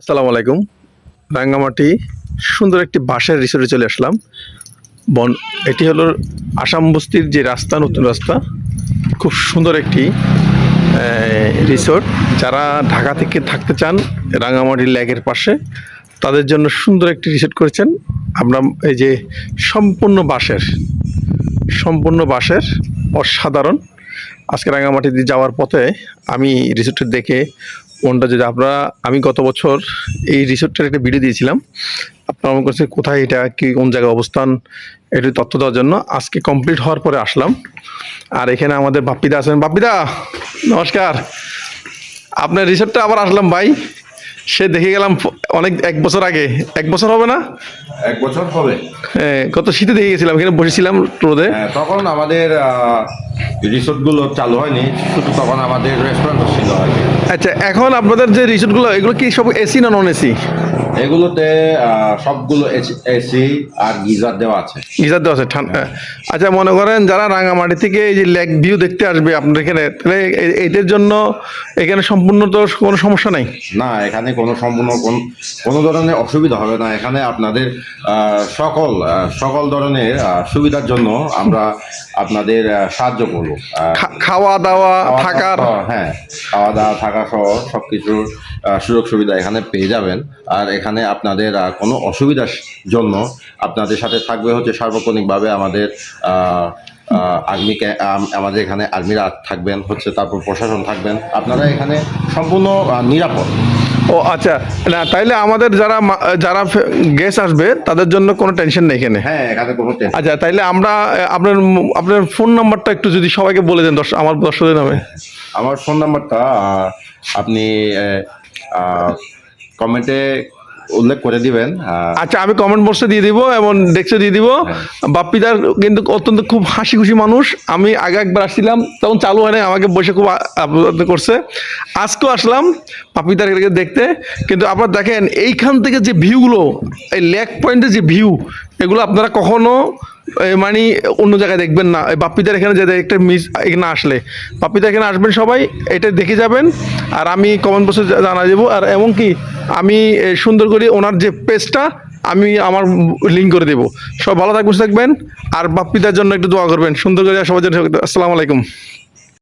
আসসালামু আলাইকুম। রাঙ্গামাটি সুন্দর একটি বাঁশের রিসোর্টে চলে আসলাম। এটি হলো আসাম বস্তির যে রাস্তা, নতুন রাস্তা। খুব সুন্দর একটি রিসোর্ট। যারা ঢাকা থেকে থাকতে চান রাঙ্গামাটি লেকের পাশে, তাদের জন্য সুন্দর একটি রিসোর্ট করেছেন। আমরা এই যে সম্পূর্ণ বাঁশের অসাধারণ। আজকে রাঙ্গামাটিতে যাওয়ার পথে আমি রিসোর্টটা দেখে মনটা যদি আমি গত বছর এই রিসোর্টটার একটা ভিডিও দিয়েছিলাম। আপনার আমার কাছে কোথায় এটা, কি কোন জায়গায় অবস্থান, একটু তথ্য দেওয়ার জন্য আজকে কমপ্লিট হওয়ার পরে আসলাম। আর এখানে আমাদের বাপ্পিদা আছেন। বাপ্পিদা, নমস্কার। আপনার রিসোর্টটা আবার আসলাম ভাই। সে দেখে গেলাম এক বছর আগে। এক বছর হবে না? 1 বছর হবে। হ্যাঁ, গত শীতে দেখে গেছিলাম, এখানে বসেছিলাম রোদে। তখন আমাদের রিসোর্টগুলো চালু হয়নি, শুধু তখন আমাদের রেস্টুরেন্ট ছিল আর কি। আচ্ছা, এখন আপনাদের যে রিসোর্টগুলো, এগুলো কি সব এসি না নন এসি? এগুলোতে সবগুলো এসি আর গিজার দেওয়া আছে। গিজার দেওয়া আছে, ঠান্ডা। আচ্ছা, মনে করেন যারা রাঙামাটি থেকে এই যে লেক ভিউ দেখতে আসবে আপনার এখানে, তাহলে এদের জন্য এখানে সম্পূর্ণ তো কোনো সমস্যা নাই? না, এখানে কোনো ধরনের অসুবিধা হবে না। এখানে আপনাদের সকল ধরনের সুবিধার জন্য আমরা আপনাদের সাহায্য করব। খাওয়া দাওয়া থাকার? হ্যাঁ, খাওয়া দাওয়া থাকা সহ সব কিছুর সুযোগ সুবিধা এখানে পেয়ে যাবেন। আর এখানে আপনাদের কোনো অসুবিধার জন্য আপনাদের সাথে থাকবে হচ্ছে সার্বক্ষণিকভাবে আমাদের আমাদের এখানে আর্মিরা থাকবেন হচ্ছে, তারপর প্রশাসন থাকবেন। আপনারা এখানে সম্পূর্ণ নিরাপদ। ও আচ্ছা, না তাইলে আমাদের যারা গেস্ট আসবে তাদের জন্য কোনো টেনশন নেই এখানে? হ্যাঁ, এখানে কোনো টেনশন। আচ্ছা, তাইলে আমরা আপনার ফোন নাম্বারটা একটু যদি সবাইকে বলে দেন, আমার দর্শকদের নামে। আমার ফোন নাম্বারটা আপনি কমেন্টে উল্লেখ করে দিবেন। আচ্ছা, আমি কমেন্ট বক্সে দিয়ে দিব এবং ডেস্কে দিয়ে দিব। বাপ্পিদার কিন্তু অত্যন্ত খুব হাসি খুশি মানুষ। আমি আগে একবার আসছিলাম, তখন চালু হয় না, আমাকে বসে খুব আপ্যায়ন করছে। আজকেও আসলাম বাপ্পিদার দেখতে। কিন্তু আপনারা দেখেন এইখান থেকে যে ভিউগুলো, এই লেক পয়েন্টের যে ভিউ, এগুলো আপনারা কখনো মানে অন্য জায়গায় দেখবেন না। বাপ্পিদার এখানে যে একটা এখানে আসলে বাপ্পিদার এখানে আসবেন সবাই, এটা দেখে যাবেন। আর আমি কমেন্ট বক্সে জানা দেবো। আর এমনকি আমি সুন্দর করে ওনার যে পেজটা আমি আমার লিঙ্ক করে দেবো। সব ভালো থাকবেন আর বাপ্পিদার জন্য একটু দোয়া করবেন সুন্দর করে সবার জন্য। আসসালামু আলাইকুম।